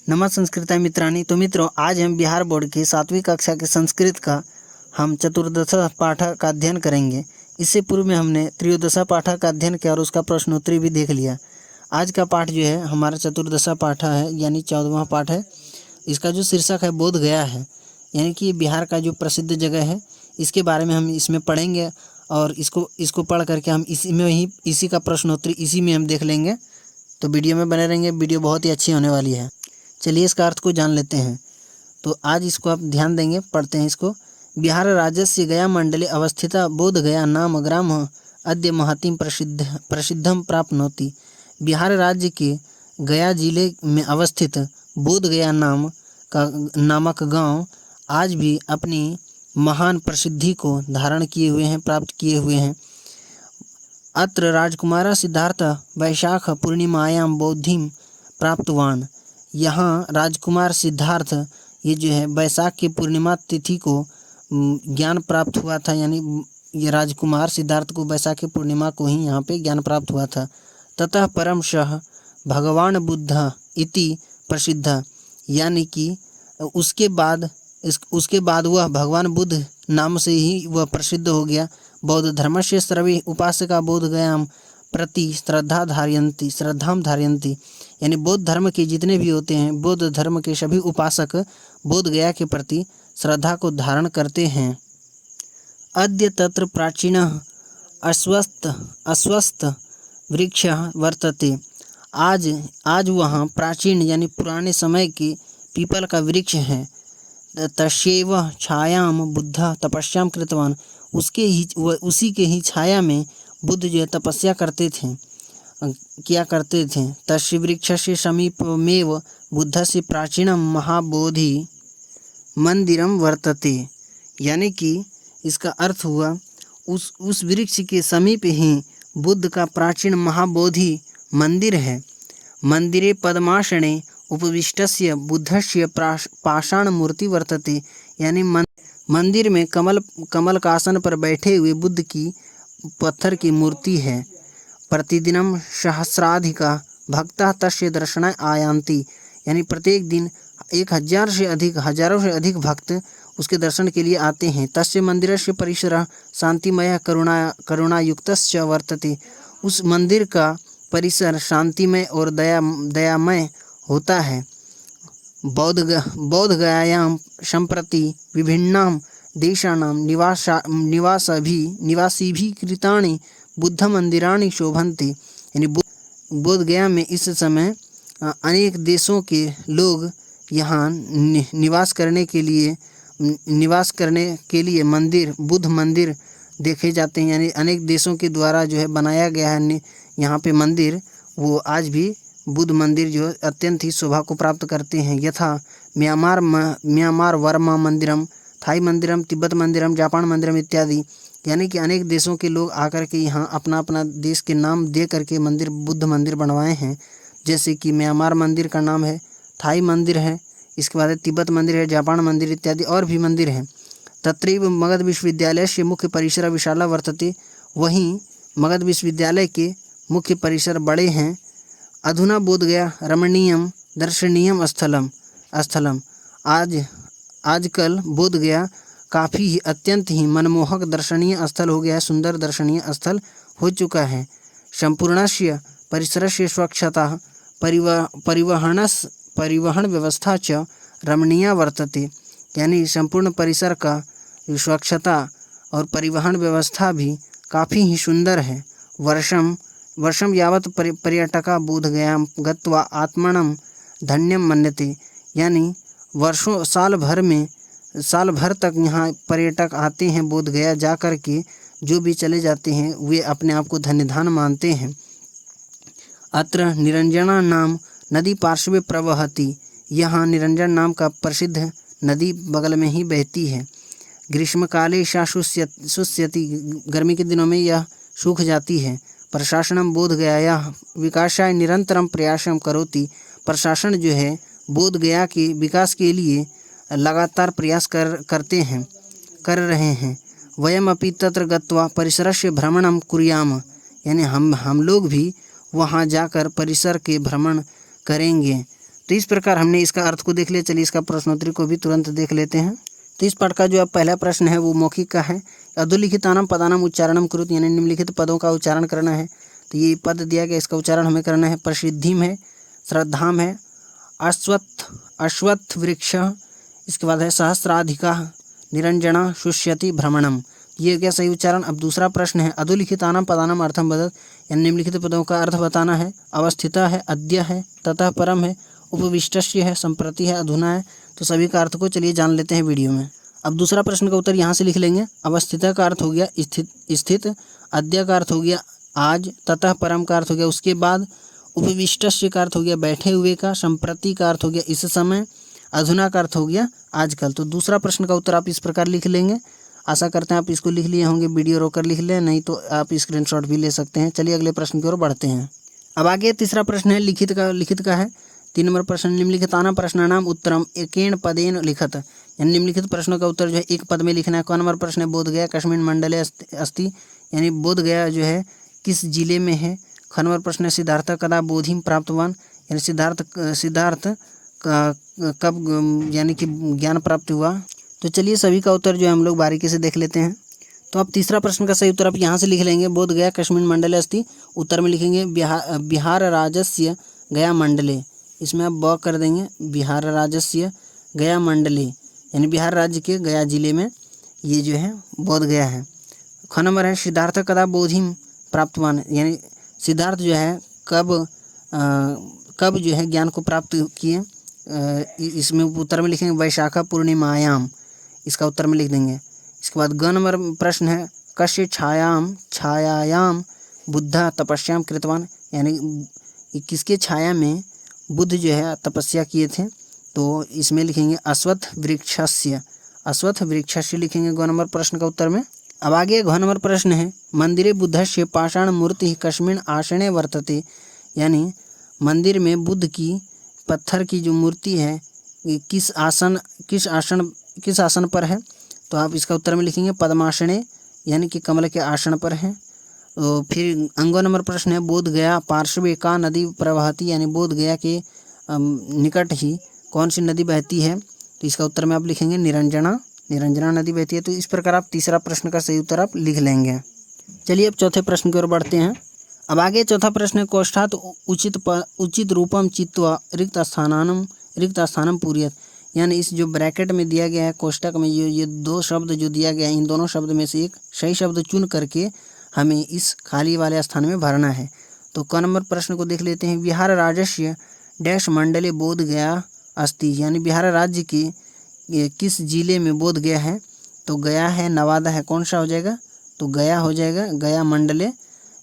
नमः संस्कृताय मित्राणि। तो मित्रों, आज हम बिहार बोर्ड की 7वीं कक्षा के संस्कृत का हम चतुर्दश पाठ का अध्ययन करेंगे। इससे पूर्व में हमने त्रयोदशा पाठ का अध्ययन किया और उसका प्रश्नोत्तरी भी देख लिया। आज का पाठ जो है हमारा चतुर्दशा पाठ है, यानी 14वां पाठ है। इसका जो शीर्षक है बोध गया है, यानी कि बिहार का जो प्रसिद्ध जगह है इसके बारे में हम इसमें पढ़ेंगे और इसको पढ़ करके हम इसी का प्रश्नोत्तरी इसी में हम देख लेंगे। तो वीडियो में बने रहेंगे, वीडियो बहुत ही अच्छी होने वाली है। चलिए इसका अर्थ को जान लेते हैं। तो आज इसको आप ध्यान देंगे, पढ़ते हैं इसको। बिहार राज्यस्य गया मंडले अवस्थिता बोध गया नाम ग्राम अद्य महतीम प्रसिद्धम प्राप्नोति। बिहार राज्य के गया जिले में अवस्थित बोध गया नामक गांव आज भी अपनी महान प्रसिद्धि को धारण किए हुए हैं, प्राप्त किए हुए हैं। अत्र राजकुमार सिद्धार्थ वैशाख पूर्णिमायां बोधिम प्राप्तवान। यहाँ राजकुमार सिद्धार्थ ये जो है वैशाख की पूर्णिमा तिथि को ज्ञान प्राप्त हुआ था, यानी ये राजकुमार सिद्धार्थ को वैशाख की पूर्णिमा को ही यहाँ पे ज्ञान प्राप्त हुआ था। ततः परमशः भगवान बुद्ध इति प्रसिद्ध, यानी कि उसके बाद वह भगवान बुद्ध नाम से ही वह प्रसिद्ध हो गया। बौद्ध धर्म से सर्वे उपासका बोध गयाम प्रति श्रद्धाम धारयन्ति, यानी बौद्ध धर्म के जितने भी होते हैं, बौद्ध धर्म के सभी उपासक बोध गया के प्रति श्रद्धा को धारण करते हैं। अद्य तत्र प्राचीन अस्वस्थ वृक्ष वर्तते। आज वहाँ प्राचीन यानी पुराने समय के पीपल का वृक्ष है। तस्यैव छायाम बुद्ध तपस्याम कृतवान, उसी के ही छाया में बुद्ध जो है तपस्या किया करते थे। तस्य वृक्षस्य समीपमेव बुद्धस्य प्राचीनम महाबोधि मंदिरम वर्तते, यानी कि इसका अर्थ हुआ उस वृक्ष के समीप ही बुद्ध का प्राचीन महाबोधि मंदिर है। मंदिरे पद्मासने उपविष्टस्य बुद्धस्य पाषाण मूर्ति वर्तते, यानी मंदिर में कमल का आसन पर बैठे हुए बुद्ध की पत्थर की मूर्ति है। प्रतिदिनम सहस्राधिका भक्ता तस्य दर्शनाय आयान्ति, यानी प्रत्येक दिन 1000 से अधिक भक्त उसके दर्शन के लिए आते हैं। तस्य मंदिरस्य परिसरः शांतिमय करुणायुक्तश्च वर्तते, उस मंदिर का परिसर शांतिमय और दयामय होता है। बौद्ध गयायां सम्प्रति विभिन्नां देशानां निवासिभिः कृतानि बुद्ध मंदिराणि शोभन्ते, यानी बोध गया में इस समय अनेक देशों के लोग यहाँ निवास करने के लिए बुद्ध मंदिर देखे जाते हैं। यानी अनेक देशों के द्वारा जो है बनाया गया है यहाँ पे मंदिर, वो आज भी बुद्ध मंदिर जो अत्यंत ही शोभा को प्राप्त करते हैं। यथा म्यांमार वर्मा मंदिरम, थाई मंदिरम, तिब्बत मंदिरम, जापान मंदिरम इत्यादि, यानी कि अनेक देशों के लोग आकर के यहाँ अपना अपना देश के नाम दे करके बुद्ध मंदिर बनवाए हैं। जैसे कि म्यांमार मंदिर का नाम है, थाई मंदिर है, इसके बाद तिब्बत मंदिर है, जापान मंदिर इत्यादि और भी मंदिर हैं। तत्रैव मगध विश्वविद्यालय से मुख्य परिसर विशाला वर्तते, वहीं मगध विश्वविद्यालय के मुख्य परिसर बड़े हैं। अधुना बोध गया रमणीयम दर्शनीयम स्थलम, आजकल बोध गया काफ़ी ही अत्यंत ही मनमोहक दर्शनीय स्थल हो गया है, सुंदर दर्शनीय स्थल हो चुका है। संपूर्णस्य परिसरस्य स्वच्छता परिवहन व्यवस्था च रमणीया वर्तते, यानी संपूर्ण परिसर का स्वच्छता और परिवहन व्यवस्था भी काफ़ी ही सुंदर है। वर्षम यावत पर्यटका बोध गया गत्वा आत्मनम धन्यम मन्यते, यानी साल भर तक यहाँ पर्यटक आते हैं बोध गया जा कर के, जो भी चले जाते हैं वे अपने आप को धन्यधान मानते हैं। अत्र निरंजना नाम नदी पार्श्वे प्रवहति, यहाँ निरंजन नाम का प्रसिद्ध नदी बगल में ही बहती है। ग्रीष्मकाले सा शुष्यति, गर्मी के दिनों में यह सूख जाती है। प्रशासनम बोध गया विकासाय निरंतरम प्रयासम करोति, प्रशासन जो है बोध गया के विकास के लिए लगातार प्रयास कर रहे हैं। वयम अपि तत्र गत्वा परिसरस्य भ्रमणम कुर्याम, यानी हम लोग भी वहाँ जाकर परिसर के भ्रमण करेंगे। तो इस प्रकार हमने इसका अर्थ को देख लिया। चलिए इसका प्रश्नोत्तरी को भी तुरंत देख लेते हैं। तो इस पाठ का जो अब पहला प्रश्न है वो मौखिक का है। अधोलिखितानाम पदानाम उच्चारणम कुरुत, यानी निम्नलिखित पदों का उच्चारण करना है। तो ये पद दिया गया, इसका उच्चारण हमें करना है। प्रसिद्धिम है, श्रद्धाम है, अश्वत्थ वृक्ष, इसके बाद है सहस्राधिका, निरंजना, शुष्यति, भ्रमणम। ये क्या सही उच्चारण। अब दूसरा प्रश्न है अधोलिखितानाम पदानाम अर्थम बदत, यानी निम्नलिखित पदों का अर्थ बताना है। अवस्थिता है, अद्य है, ततः परम है, उपविष्टस्य है, संप्रति है, अधुना है। तो सभी का अर्थ को चलिए जान लेते हैं वीडियो में। अब दूसरा प्रश्न का उत्तर यहाँ से लिख लेंगे। अवस्थिता का अर्थ हो गया स्थित, अद्य का अर्थ हो गया आज, ततः परम का अर्थ हो गया उसके बाद, उपविष्टस्य का अर्थ हो गया बैठे हुए का, संप्रति का अर्थ हो गया इस समय, अधुना का अर्थ हो गया आजकल। तो दूसरा प्रश्न का उत्तर आप इस प्रकार लिख लेंगे। आशा करते हैं आप इसको लिख लिए होंगे, वीडियो रोकर लिख लें, नहीं तो आप स्क्रीनशॉट भी ले सकते हैं। चलिए अगले प्रश्न की ओर बढ़ते हैं। अब आगे तीसरा प्रश्न है लिखित का है। 3 नंबर प्रश्न, निम्नलिखितानां प्रश्नानाम उत्तरम एकेन पदेन लिखत, यानी निम्नलिखित प्रश्नों का उत्तर जो है एक पद में लिखना है। कौन नंबर प्रश्न है बोध गया कस्मिन् मंडले अस्ति, यानी बोध गया जो है किस जिले में है। ख नंबर प्रश्न है सिद्धार्थ कदा बोधिम प्राप्तवान, यानी सिद्धार्थ कब यानी कि ज्ञान प्राप्त हुआ। तो चलिए सभी का उत्तर जो है हम लोग बारीकी से देख लेते हैं। तो अब तीसरा प्रश्न का सही उत्तर आप यहाँ से लिख लेंगे। बोध गया कस्मिन् मंडले अस्ति, उत्तर में लिखेंगे बिहार राज्यस्य गया मंडले, इसमें आप ब कर देंगे। बिहार राज्यस्य गया मंडले, यानी बिहार राज्य के गया जिले में ये जो है बोध गया है। ख नंबर है सिद्धार्थ कदा बोधिम प्राप्तवान, यानी सिद्धार्थ जो है कब जो है ज्ञान को प्राप्त किए। इसमें उत्तर में लिखेंगे वैशाखा पूर्णिमायाम, इसका उत्तर में लिख देंगे। इसके बाद ग नंबर प्रश्न है कस्य छायायाम बुद्धा तपस्याम कृतवान, यानी किसके छाया में बुद्ध जो है तपस्या किए थे। तो इसमें लिखेंगे अश्वत्थ वृक्षस्य लिखेंगे ग नंबर प्रश्न का उत्तर में। अब आगे घ नंबर प्रश्न है मंदिरे बुद्धस्य पाषाण मूर्ति कस्मिन् आसने वर्तते, यानी मंदिर में बुद्ध की पत्थर की जो मूर्ति है किस आसन पर है। तो आप इसका उत्तर में लिखेंगे पद्मासने, यानी कि कमल के आसन पर है। तो फिर अंगो नंबर प्रश्न है बोध गया पार्श्वे का नदी प्रवहती, यानी बोध गया के निकट ही कौन सी नदी बहती है। तो इसका उत्तर में आप लिखेंगे निरंजना नदी बहती है। तो इस प्रकार आप तीसरा प्रश्न का सही उत्तर आप लिख लेंगे। चलिए अब चौथे प्रश्न की ओर बढ़ते हैं। अब आगे चौथा प्रश्न है कोष्ठात उचित रूपम चित्वा रिक्त स्थानम पूर्यत, यानी इस जो ब्रैकेट में दिया गया है कोष्ठक में ये 2 शब्द जो दिया गया है, इन दोनों शब्द में से एक सही शब्द चुन करके हमें इस खाली वाले स्थान में भरना है। तो क नंबर प्रश्न को देख लेते हैं। बिहार राज्यस्य डैश मंडले बोध गया अस्ति, यानी बिहार राज्य के किस जिले में बोध गया है। तो गया है नवादा है, कौन सा हो जाएगा। तो गया हो जाएगा, गया मंडले,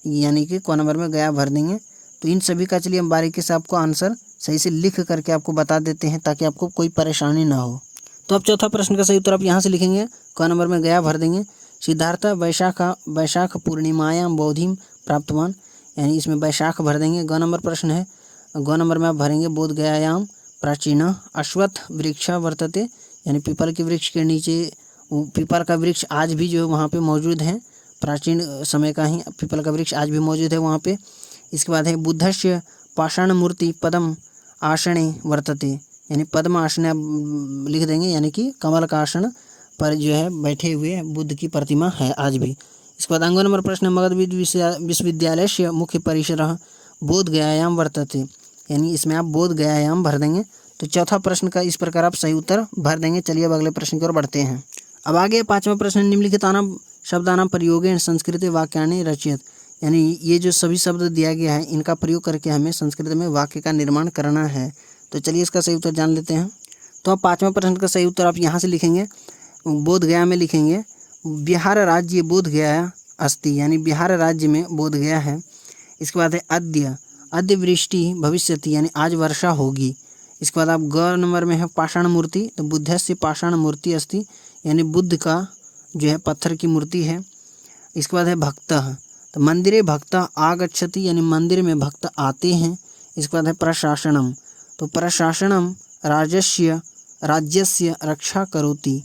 यानी कि क नंबर में गया भर देंगे। तो इन सभी का चलिए हम बारीकी से आपको आंसर सही से लिख करके आपको बता देते हैं ताकि आपको कोई परेशानी ना हो। तो अब चौथा प्रश्न का सही उत्तर आप यहाँ से लिखेंगे, क नंबर में गया भर देंगे। सिद्धार्थ वैशाख पूर्णिमायाम बोधिम प्राप्तवान, यानी इसमें वैशाख भर देंगे। ग नंबर प्रश्न है, ग नंबर में आप भरेंगे बोध गयायाम प्राचीन अश्वत्थ वृक्ष वर्तते, यानी पीपल के वृक्ष के नीचे, पीपल का वृक्ष आज भी जो है वहाँ पे मौजूद है, प्राचीन समय का ही पीपल का वृक्ष आज भी मौजूद है वहाँ पे। इसके बाद है बुद्धस्य पाषाण मूर्ति पद्म आसने वर्तते, यानी पद्म आसन आप लिख देंगे, यानी कि कमल का आसन पर जो है बैठे हुए बुद्ध की प्रतिमा है आज भी। इसके बाद अंगो नंबर प्रश्न मगध विश्वविद्यालय से मुख्य परिसर बोध गयायाम वर्तते, यानी इसमें आप बोध गयायाम भर देंगे। तो चौथा प्रश्न का इस प्रकार आप सही उत्तर भर देंगे। चलिए अब अगले प्रश्न की ओर बढ़ते हैं। अब आगे पांचवा प्रश्न निम्नलिखितानां शब्दानां प्रयोगेन संस्कृत वाक्यानि रचयत, यानी ये जो सभी शब्द दिया गया है इनका प्रयोग करके हमें संस्कृत में वाक्य का निर्माण करना है। तो चलिए इसका सही उत्तर जान लेते हैं। तो अब पांचवा प्रश्न का सही उत्तर आप यहाँ से लिखेंगे, बोध गया में लिखेंगे बिहार राज्य बोध गया अस्ति, यानी बिहार राज्य में बोध गया है। इसके बाद है अद्य वृष्टि भविष्यति, यानी आज वर्षा होगी। इसके बाद आप ग नंबर में है पाषाण मूर्ति, तो बुद्धस्य पाषाण मूर्ति अस्ति, यानी बुद्ध का जो है पत्थर की मूर्ति है। इसके बाद है भक्तः, तो मंदिरे भक्त आगच्छति, यानी मंदिर में भक्त आते हैं। इसके बाद है प्रशासनम, तो प्रशासनम राज्यस्य रक्षा करोति,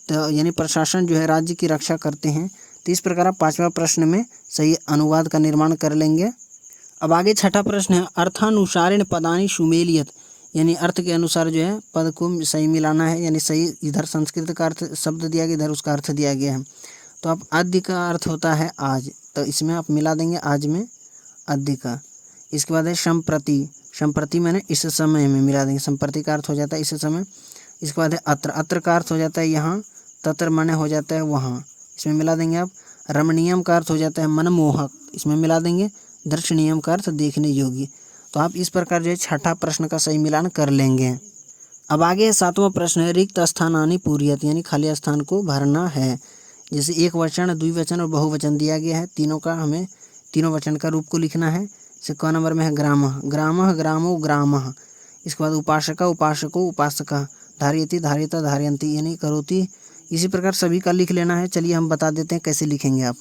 तो यानी प्रशासन जो है राज्य की रक्षा करते हैं। तो इस प्रकार आप पांचवा प्रश्न में सही अनुवाद का निर्माण कर लेंगे। अब आगे छठा प्रश्न है अर्थानुसारेण पदानि सुमेलियत, यानी अर्थ के अनुसार जो है पद को सही मिलाना है, यानी सही इधर संस्कृत का अर्थ शब्द दिया गया, इधर उसका अर्थ दिया गया है। तो आप आद्य का अर्थ होता है आज, तो इसमें आप मिला देंगे आज में आद्य का। इसके बाद है संप्रति, संप्रति मैंने इस समय में मिला देंगे, संप्रति का अर्थ हो जाता है इस समय। इसके बाद है अत्र, अत्र का अर्थ हो जाता है यहाँ, तत्र माने हो जाता है वहाँ, इसमें मिला देंगे आप। रमणीयम का अर्थ हो जाता है मनमोहक, इसमें मिला देंगे। दर्शनीयम का अर्थ देखने योग्य। तो आप इस प्रकार जो है छठा प्रश्न का सही मिलान कर लेंगे। अब आगे है सातवां प्रश्न है रिक्त स्थानानि पूर्यत, यानी खाली स्थान को भरना है। जैसे एक वचन, द्विवचन और बहुवचन दिया गया है, तीनों का हमें तीनों वचन का रूप को लिखना है। जैसे क नंबर में है ग्रामः, ग्रामः, ग्रामो, ग्रामः। इसके बाद उपासका, उपासको, उपासका, धारयति, धारयता, धारयन्ति, यानी करोति। इसी प्रकार सभी का लिख लेना है। चलिए हम बता देते हैं कैसे लिखेंगे आप।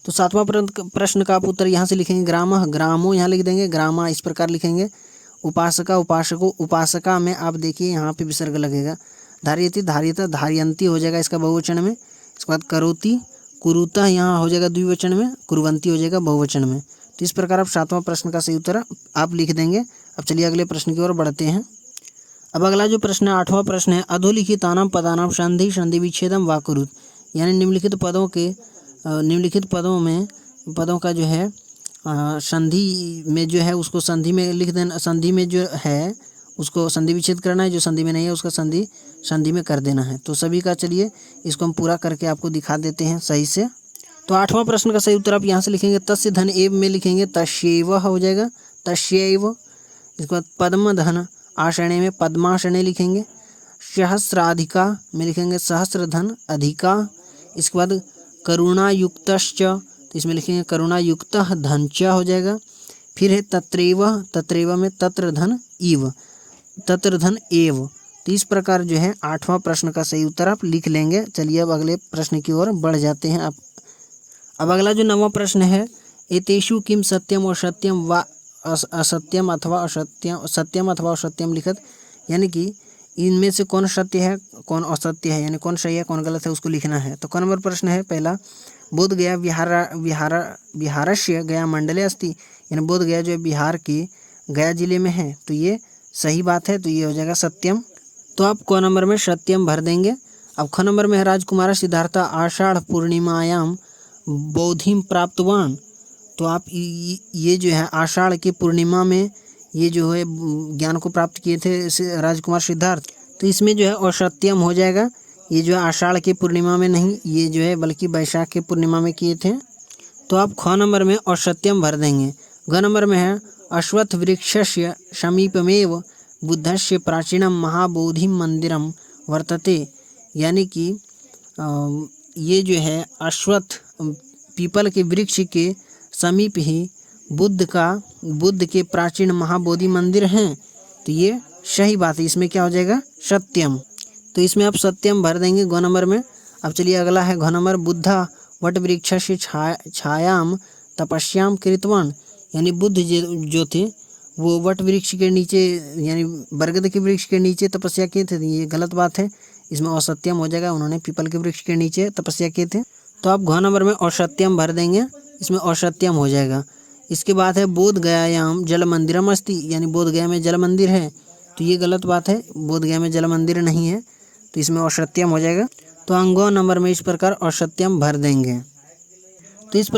तो सातवां प्रश्न का आप उत्तर यहाँ से लिखेंगे ग्रामः, ग्रामो यहाँ लिख देंगे, ग्रामा इस प्रकार लिखेंगे। उपासका, उपासको, उपासका में आप देखिए यहाँ पे विसर्ग लगेगा। धारयति, धारयता, धारयन्ति हो जाएगा इसका बहुवचन में। इसके बाद करोति, कुरुतः यहाँ हो जाएगा द्विवचन में, कुर्वन्ति हो जाएगा बहुवचन में। तो इस प्रकार आप सातवां प्रश्न का सही उत्तर आप लिख देंगे। अब चलिए अगले प्रश्न की ओर बढ़ते हैं। अब अगला जो प्रश्न है आठवां प्रश्न है अधोलिखितानां पदानां संधि संधि विच्छेदम वा कुरुत, यानी निम्नलिखित पदों के निम्नलिखित पदों में पदों का जो है संधि में जो है उसको संधि में लिख देना, संधि में जो है उसको संधि विच्छेद करना है, जो संधि में नहीं है उसका संधि में कर देना है। तो सभी का चलिए इसको हम पूरा करके आपको दिखा देते हैं सही से। तो आठवां प्रश्न का सही उत्तर आप यहाँ से लिखेंगे तस्य धन एव में लिखेंगे तस्यैव हो जाएगा, तस्यैव। इसके बाद पद्म धन आषणे में पद्माषणे लिखेंगे। सहस्राधिका में लिखेंगे सहस्र धन अधिका। इसके बाद करुणायुक्तश्च, तो इसमें लिखेंगे करुणायुक्तः धनच हो जाएगा। फिर है तत्रैव, तत्रैव में तत्र धन इव, तत्र धन एव। तो इस प्रकार जो है आठवां प्रश्न का सही उत्तर आप लिख लेंगे। चलिए अब अगले प्रश्न की ओर बढ़ जाते हैं। अब अगला जो नौवां प्रश्न है एतेषु किम सत्यम और सत्यम व असत्यम अथवा असत्यम, सत्यम अथवा असत्यम लिखत, यानी कि इनमें से कौन सत्य है कौन असत्य है, यानी कौन सही है कौन गलत है उसको लिखना है। तो कौन नंबर प्रश्न है पहला, बोध गया बिहारस्य गया मंडले अस्ति, यानी बोध गया जो है बिहार के गया जिले में है, तो ये सही बात है, तो ये हो जाएगा सत्यम। तो आप क नंबर में सत्यम भर देंगे। अब ख नंबर में है राजकुमार सिद्धार्था आषाढ़ पूर्णिमायाम बोधिम प्राप्तवान, तो आप ये जो है आषाढ़ की पूर्णिमा में ये जो है ज्ञान को प्राप्त किए थे राजकुमार सिद्धार्थ, तो इसमें जो है असत्यम हो जाएगा। ये जो है आषाढ़ की पूर्णिमा में नहीं, ये जो है बल्कि वैशाख की पूर्णिमा में किए थे। तो आप ख नंबर में असत्यम भर देंगे। ग नंबर में है अश्वत्थ वृक्षस्य समीपमेव बुद्धस्य प्राचीनम महाबोधिम मंदिरम वर्तते, यानी कि ये जो है अश्वत्थ पीपल के वृक्ष के समीप ही बुद्ध के प्राचीन महाबोधि मंदिर हैं, तो ये सही बात है। इसमें क्या हो जाएगा सत्यम, तो इसमें आप सत्यम भर देंगे ग नंबर में। अब चलिए अगला है घ नंबर बुद्धा वट वृक्ष से छायाम तपस्याम कृतवान, यानी बुद्ध जो थे वो वट वृक्ष के नीचे यानी बरगद के वृक्ष के नीचे तपस्या किए थे, ये गलत बात है, इसमें असत्यम हो जाएगा। उन्होंने पीपल के वृक्ष के नीचे तपस्या किए थे, तो आप घ नंबर में असत्यम भर देंगे, इसमें असत्यम हो जाएगा। इसके बाद है बोध गयायाम जल मंदिरम अस्ति, यानी बोध गया में जल मंदिर है, तो ये गलत बात है, बोध गया में जल मंदिर नहीं है, तो इसमें असत्यम हो जाएगा। तो अंगो नंबर में इस प्रकार असत्यम भर देंगे। तो इस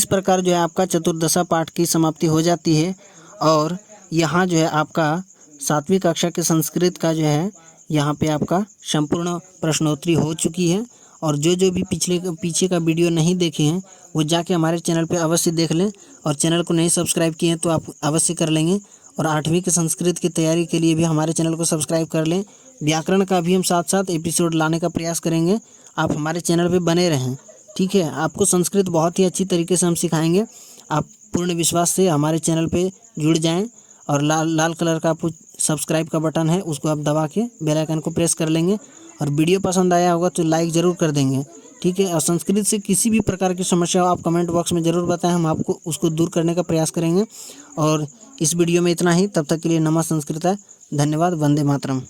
प्रकार जो है आपका चतुर्दशा पाठ की समाप्ति हो जाती है। और यहाँ जो है आपका 7वीं कक्षा के संस्कृत का जो है यहाँ पे आपका संपूर्ण प्रश्नोत्तरी हो चुकी है। और जो भी पीछे का वीडियो नहीं देखे हैं वो जाके हमारे चैनल पे अवश्य देख लें, और चैनल को नहीं सब्सक्राइब किए हैं तो आप अवश्य कर लेंगे। और 8वीं के संस्कृत की तैयारी के लिए भी हमारे चैनल को सब्सक्राइब कर लें। व्याकरण का भी हम साथ साथ एपिसोड लाने का प्रयास करेंगे, आप हमारे चैनल पे बने रहें, ठीक है। आपको संस्कृत बहुत ही अच्छी तरीके से हम सिखाएंगे। आप पूर्ण विश्वास से हमारे चैनल पे जुड़ जाएं, और लाल कलर का आपको सब्सक्राइब का बटन है उसको आप दबा के बेल आइकन को प्रेस कर लेंगे। और वीडियो पसंद आया होगा तो लाइक ज़रूर कर देंगे, ठीक है। और संस्कृत से किसी भी प्रकार की समस्या हो आप कमेंट बॉक्स में ज़रूर बताएं, हम आपको उसको दूर करने का प्रयास करेंगे। और इस वीडियो में इतना ही, तब तक के लिए नमः संस्कृत है, धन्यवाद, वंदे मातरम।